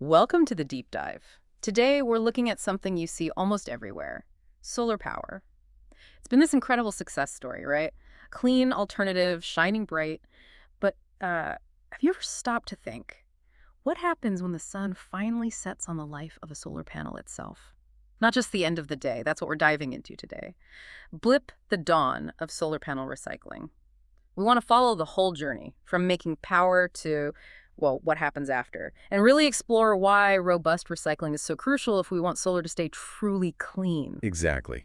Welcome to the deep dive. Today, we're looking at something you see almost everywhere: solar power. It's been this incredible success story, right? Clean alternative, shining bright. But have you ever stopped to think, what happens when the sun finally sets on the life of a solar panel itself? Not just the end of the day, that's what we're diving into today. Blip the dawn of solar panel recycling. We want to follow the whole journey from making power to, well, what happens after, and really explore why robust recycling is so crucial if we want solar to stay truly clean. Exactly.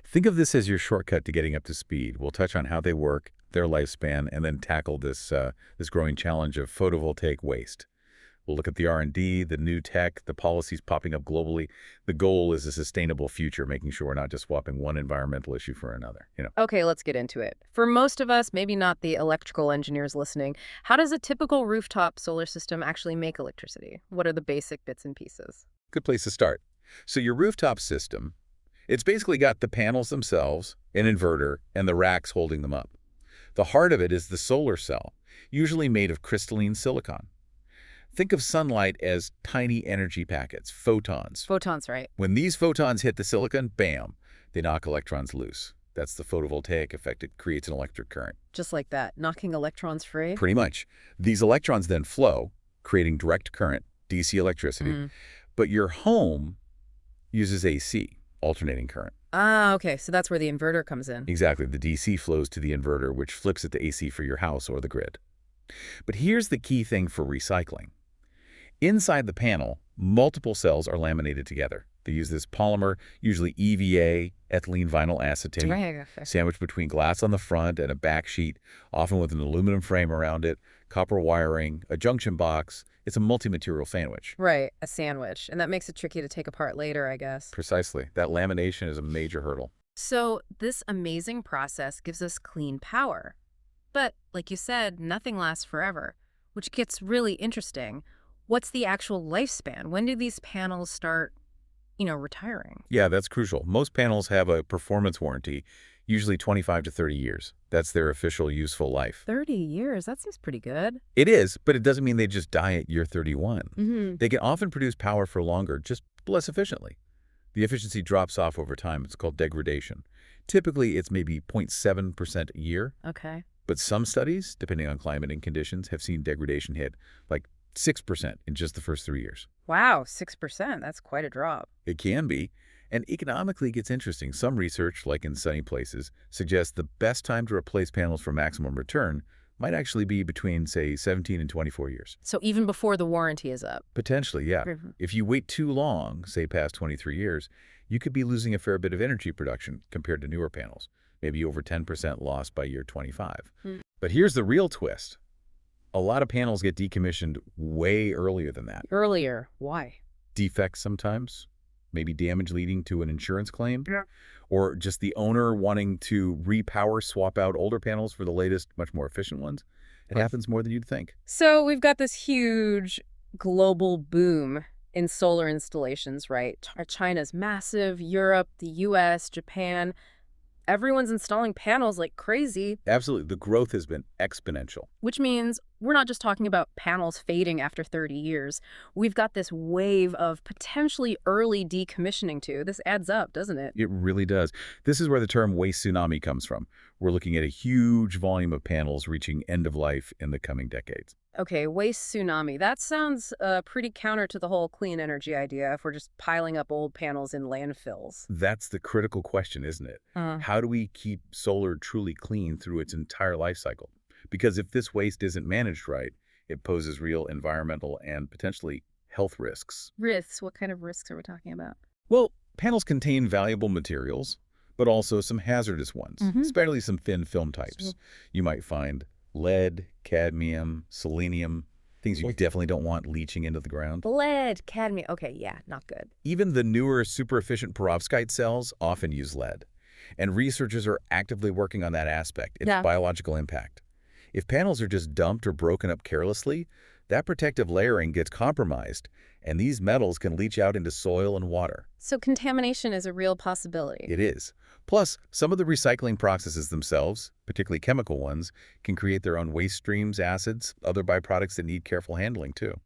Think of this as your shortcut to getting up to speed. We'll touch on how they work, their lifespan, and then tackle this growing challenge of photovoltaic waste. We'll look at the R&D, the new tech, the policies popping up globally. The goal is a sustainable future, making sure we're not just swapping one environmental issue for another. Okay, let's get into it. For most of us, maybe not the electrical engineers listening, how does a typical rooftop solar system actually make electricity? What are the basic bits and pieces? Good place to start. So your rooftop system, it's basically got the panels themselves, an inverter, and the racks holding them up. The heart of it is the solar cell, usually made of crystalline silicon. Think of sunlight as tiny energy packets, photons. Photons, right? When these photons hit the silicon, bam, they knock electrons loose. That's the photovoltaic effect. It creates an electric current. Just like that, knocking electrons free? Pretty much. These electrons then flow, creating direct current, DC electricity. But your home uses AC, alternating current. Ah, okay, so that's where the inverter comes in. Exactly. The DC flows to the inverter, which flips it to AC for your house or the grid. But here's the key thing for recycling. Inside the panel, multiple cells are laminated together. They use this polymer, usually EVA, ethylene vinyl acetate, Right. sandwiched between glass on the front and a back sheet, often with an aluminum frame around it, copper wiring, a junction box. It's a multi-material sandwich. Right, a sandwich. And that makes it tricky to take apart later, I guess. Precisely. That lamination is a major hurdle. So this amazing process gives us clean power. But like you said, nothing lasts forever, which gets really interesting. What's the actual lifespan? When do these panels start, retiring? Yeah, that's crucial. Most panels have a performance warranty, usually 25 to 30 years. That's their official useful life. 30 years? That seems pretty good. It is, but it doesn't mean they just die at year 31. Mm-hmm. They can often produce power for longer, just less efficiently. The efficiency drops off over time. It's called degradation. Typically, it's maybe 0.7% a year, Okay. but some studies, depending on climate and conditions, have seen degradation hit like 6% in just the first 3 years. Wow, 6%. That's quite a drop. It can be. And economically, it gets interesting. Some research, like in sunny places, suggests the best time to replace panels for maximum return might actually be between, say, 17 and 24 years. So even before the warranty is up. Potentially, yeah. Mhm. If you wait too long, say past 23 years, you could be losing a fair bit of energy production compared to newer panels, maybe over 10% lost by year 25. Hmm. But here's the real twist. A lot of panels get decommissioned way earlier than that. Earlier. Why? Defects sometimes, maybe damage leading to an insurance claim, Yeah. or just the owner wanting to repower, swap out older panels for the latest, much more efficient ones. It Right. happens more than you'd think. So we've got this huge global boom in solar installations, right? China's massive, Europe, the US, Japan. Everyone's installing panels like crazy, Absolutely. The growth has been exponential. which means we're not just talking about panels fading after 30 years. We've got this wave of potentially early decommissioning too. This adds up, doesn't it? It really does. This is where the term waste tsunami comes from. We're looking at a huge volume of panels reaching end of life in the coming decades. Okay, waste tsunami. That sounds pretty counter to the whole clean energy idea if we're just piling up old panels in landfills. That's the critical question, isn't it? How do we keep solar truly clean through its entire life cycle? Because if this waste isn't managed right, it poses real environmental and potentially health risks. Risks? What kind of risks are we talking about? Well, panels contain valuable materials, but also some hazardous ones, especially some thin film types. So- You might find lead, cadmium, selenium, things you definitely don't want leaching into the ground. Lead, cadmium. Okay, yeah, not good. Even the newer super-efficient perovskite cells often use lead, and researchers are actively working on that aspect, its Yeah. biological impact. If panels are just dumped or broken up carelessly, that protective layering gets compromised, and these metals can leach out into soil and water. So contamination is a real possibility. It is. Plus, some of the recycling processes themselves, particularly chemical ones, can create their own waste streams, acids, other byproducts that need careful handling too.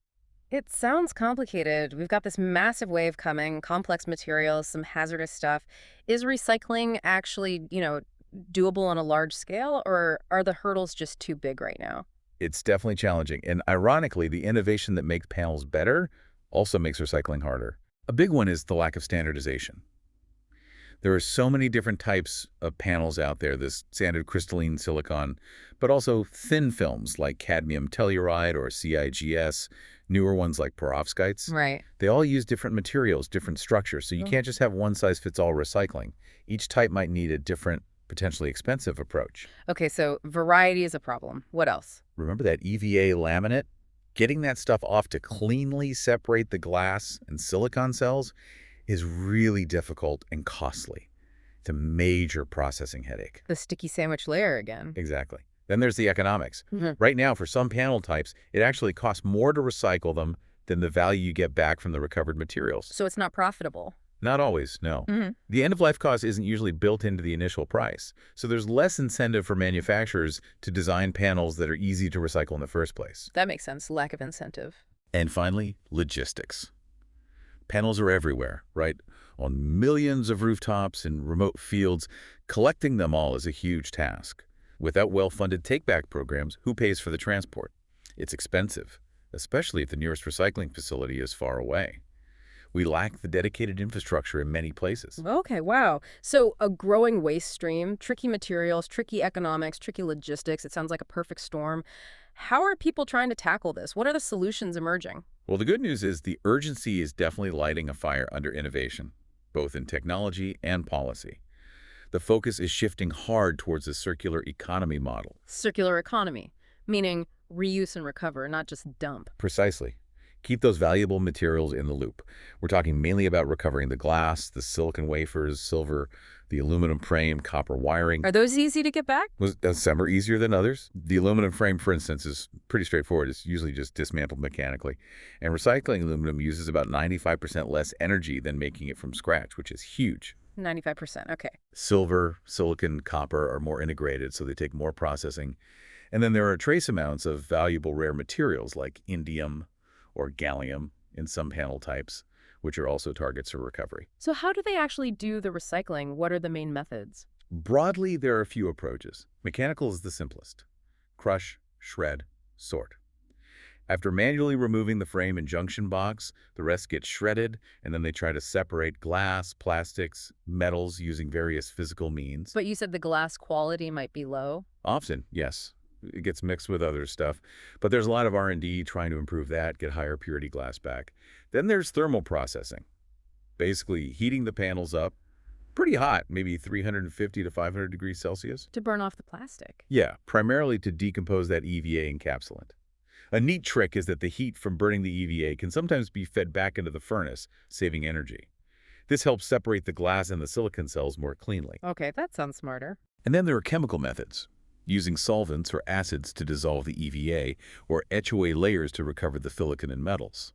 It sounds complicated. We've got this massive wave coming, complex materials, some hazardous stuff. Is recycling actually, doable on a large scale, or are the hurdles just too big right now? It's definitely challenging, and ironically, the innovation that makes panels better also makes recycling harder. A big one is the lack of standardization. There are so many different types of panels out there, this sanded crystalline silicon, but also thin films like cadmium telluride or CIGS, newer ones like perovskites. Right. They all use different materials, different structures, so you Oh. can't just have one-size-fits-all recycling. Each type might need a different, potentially expensive approach. Okay, so variety is a problem. What else? Remember that EVA laminate? Getting that stuff off to cleanly separate the glass and silicon cells is really difficult and costly. It's a major processing headache. The sticky sandwich layer again. Exactly. Then there's the economics. Mhm. Right now, for some panel types, it actually costs more to recycle them than the value you get back from the recovered materials. So it's not profitable. Not always, no. Hmm. The end-of-life cost isn't usually built into the initial price, so there's less incentive for manufacturers to design panels that are easy to recycle in the first place. That makes sense. Lack of incentive. And finally, logistics. Panels are everywhere, right? On millions of rooftops and remote fields. Collecting them all is a huge task. Without well-funded take-back programs, who pays for the transport? It's expensive, especially if the nearest recycling facility is far away. We lack the dedicated infrastructure in many places. Okay, wow. So a growing waste stream, tricky materials, tricky economics, tricky logistics. It sounds like a perfect storm. How are people trying to tackle this? What are the solutions emerging? Well, the good news is the urgency is definitely lighting a fire under innovation, both in technology and policy. The focus is shifting hard towards a circular economy model. Circular economy, meaning reuse and recover, not just dump. Precisely. Keep those valuable materials in the loop. We're talking mainly about recovering the glass, the silicon wafers, silver, the aluminum frame, copper wiring. Are those easy to get back? Some are easier than others. The aluminum frame, for instance, is pretty straightforward. It's usually just dismantled mechanically. And recycling aluminum uses about 95% less energy than making it from scratch, which is huge. 95%. Okay. Silver, silicon, copper are more integrated, so they take more processing. And then there are trace amounts of valuable rare materials like indium or gallium in some panel types, which are also targets for recovery. So how do they actually do the recycling? What are the main methods? Broadly, there are a few approaches. Mechanical is the simplest. Crush, shred, sort. After manually removing the frame and junction box, the rest gets shredded, and then they try to separate glass, plastics, metals using various physical means. But you said the glass quality might be low. Often, yes. It gets mixed with other stuff, but there's a lot of R&D trying to improve that, get higher purity glass back. Then there's thermal processing, basically heating the panels up pretty hot, maybe 350 to 500 degrees Celsius. To burn off the plastic. Yeah, primarily to decompose that EVA encapsulant. A neat trick is that the heat from burning the EVA can sometimes be fed back into the furnace, saving energy. This helps separate the glass and the silicon cells more cleanly. Okay, that sounds smarter. And then there are chemical methods, using solvents or acids to dissolve the EVA or etch away layers to recover the silicon and metals.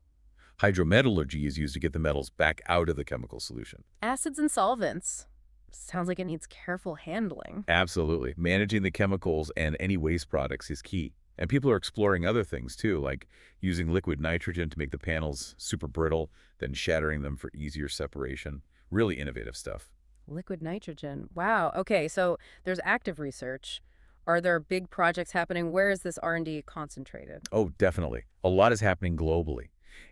Hydrometallurgy is used to get the metals back out of the chemical solution. Acids and solvents. Sounds like it needs careful handling. Absolutely. Managing the chemicals and any waste products is key. And people are exploring other things too, like using liquid nitrogen to make the panels super brittle, then shattering them for easier separation. Really innovative stuff. Liquid nitrogen. Wow. Okay, so there's active research. Are there big projects happening? Where is this R&D concentrated? Oh, definitely. A lot is happening globally.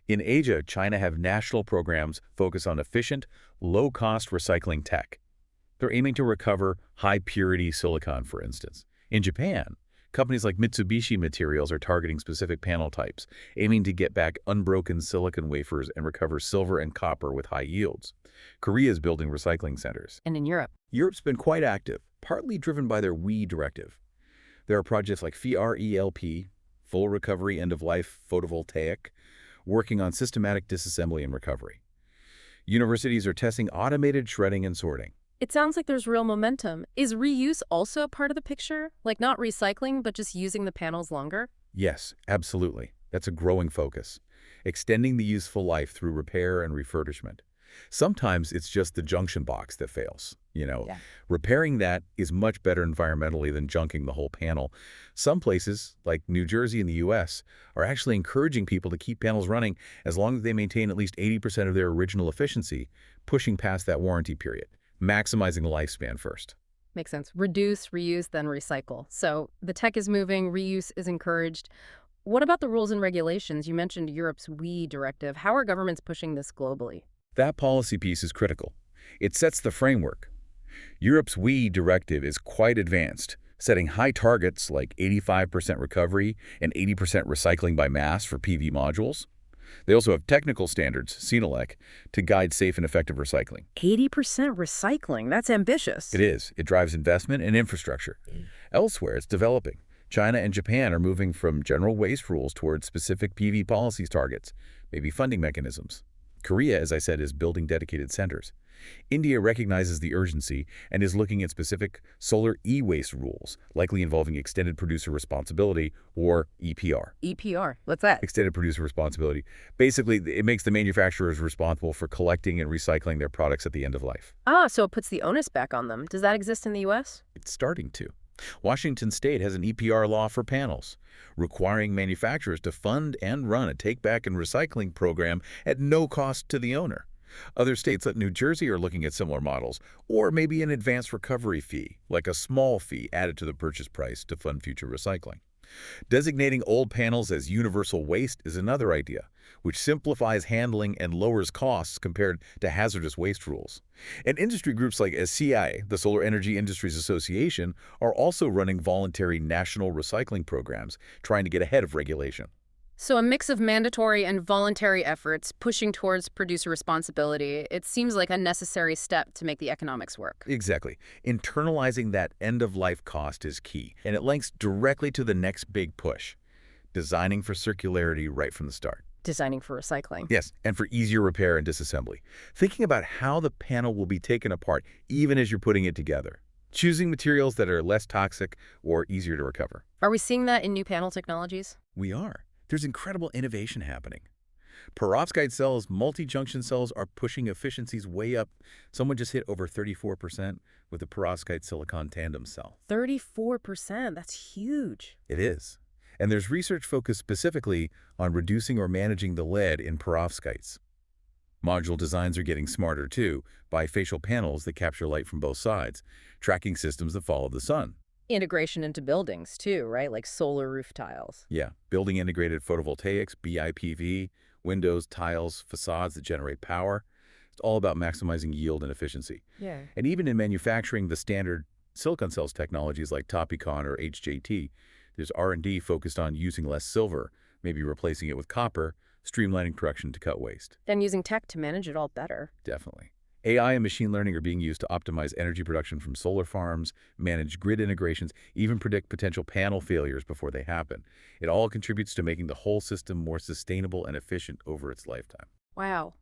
In Asia, China have national programs focused on efficient, low-cost recycling tech. They're aiming to recover high-purity silicon, for instance. In Japan, companies like Mitsubishi Materials are targeting specific panel types, aiming to get back unbroken silicon wafers and recover silver and copper with high yields. Korea is building recycling centers. And in Europe? Europe's been quite active, partly driven by their WEEE directive. There are projects like FRELP, Full Recovery End-of-Life Photovoltaic, working on systematic disassembly and recovery. Universities are testing automated shredding and sorting. It sounds like there's real momentum. Is reuse also a part of the picture? Like not recycling, but just using the panels longer? Yes, absolutely. That's a growing focus. Extending the useful life through repair and refurbishment. Sometimes it's just the junction box that fails. Yeah. Repairing that is much better environmentally than junking the whole panel. Some places, like New Jersey in the U.S., are actually encouraging people to keep panels running as long as they maintain at least 80% of their original efficiency, pushing past that warranty period, maximizing the lifespan first. Makes sense. Reduce, reuse, then recycle. So the tech is moving, reuse is encouraged. What about the rules and regulations? You mentioned Europe's WEEE directive. How are governments pushing this globally? That policy piece is critical. It sets the framework. Europe's WEEE directive is quite advanced, setting high targets like 85% recovery and 80% recycling by mass for PV modules. They also have technical standards, CENELEC, to guide safe and effective recycling. 80% recycling. That's ambitious. It is. It drives investment and infrastructure. Elsewhere, it's developing. China and Japan are moving from general waste rules towards specific PV policies targets, maybe funding mechanisms. Korea, as I said, is building dedicated centers. India recognizes the urgency and is looking at specific solar e-waste rules, likely involving extended producer responsibility, or EPR. EPR. What's that? Extended producer responsibility. Basically, it makes the manufacturers responsible for collecting and recycling their products at the end of life. Ah, so it puts the onus back on them. Does that exist in the U.S.? It's starting to. Washington State has an EPR law for panels, requiring manufacturers to fund and run a take-back and recycling program at no cost to the owner. Other states like New Jersey are looking at similar models, or maybe an advanced recovery fee, like a small fee added to the purchase price to fund future recycling. Designating old panels as universal waste is another idea, which simplifies handling and lowers costs compared to hazardous waste rules. And industry groups like SCI, the Solar Energy Industries Association, are also running voluntary national recycling programs, trying to get ahead of regulation. So a mix of mandatory and voluntary efforts pushing towards producer responsibility. It seems like a necessary step to make the economics work. Exactly. Internalizing that end-of-life cost is key, and it links directly to the next big push, designing for circularity right from the start. Designing for recycling. Yes, and for easier repair and disassembly. Thinking about how the panel will be taken apart even as you're putting it together. Choosing materials that are less toxic or easier to recover. Are we seeing that in new panel technologies? We are. There's incredible innovation happening. Perovskite cells, multi-junction cells are pushing efficiencies way up. Someone just hit over 34% with the perovskite silicon tandem cell. 34%. That's huge. It is. And there's research focused specifically on reducing or managing the lead in perovskites. Module designs are getting smarter too, bifacial panels that capture light from both sides, tracking systems that follow the sun. Integration into buildings too, right? Like solar roof tiles. Yeah, building integrated photovoltaics, BIPV, windows, tiles, facades that generate power. It's all about maximizing yield and efficiency. Yeah. And even in manufacturing the standard silicon cells technologies like Topicon or HJT, there's R&D focused on using less silver, maybe replacing it with copper, streamlining production to cut waste. And using tech to manage it all better. Definitely. AI and machine learning are being used to optimize energy production from solar farms, manage grid integrations, even predict potential panel failures before they happen. It all contributes to making the whole system more sustainable and efficient over its lifetime. Wow.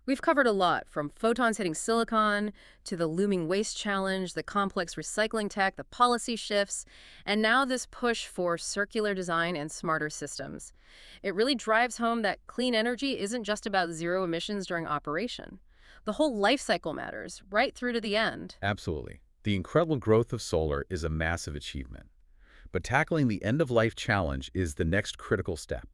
We've covered a lot, from photons hitting silicon to the looming waste challenge, the complex recycling tech, the policy shifts, and now this push for circular design and smarter systems. It really drives home that clean energy isn't just about zero emissions during operation. The whole life cycle matters, right through to the end. Absolutely. The incredible growth of solar is a massive achievement. But tackling the end-of-life challenge is the next critical step.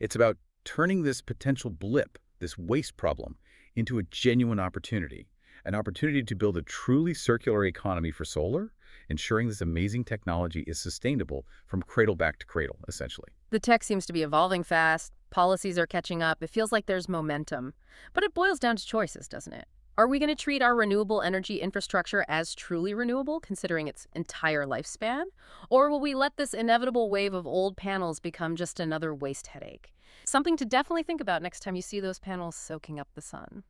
It's about turning this potential blip, this waste problem, into a genuine opportunity. An opportunity to build a truly circular economy for solar, ensuring this amazing technology is sustainable from cradle back to cradle, essentially. The tech seems to be evolving fast. Policies are catching up. It feels like there's momentum. But it boils down to choices, doesn't it? Are we going to treat our renewable energy infrastructure as truly renewable, considering its entire lifespan? Or will we let this inevitable wave of old panels become just another waste headache? Something to definitely think about next time you see those panels soaking up the sun.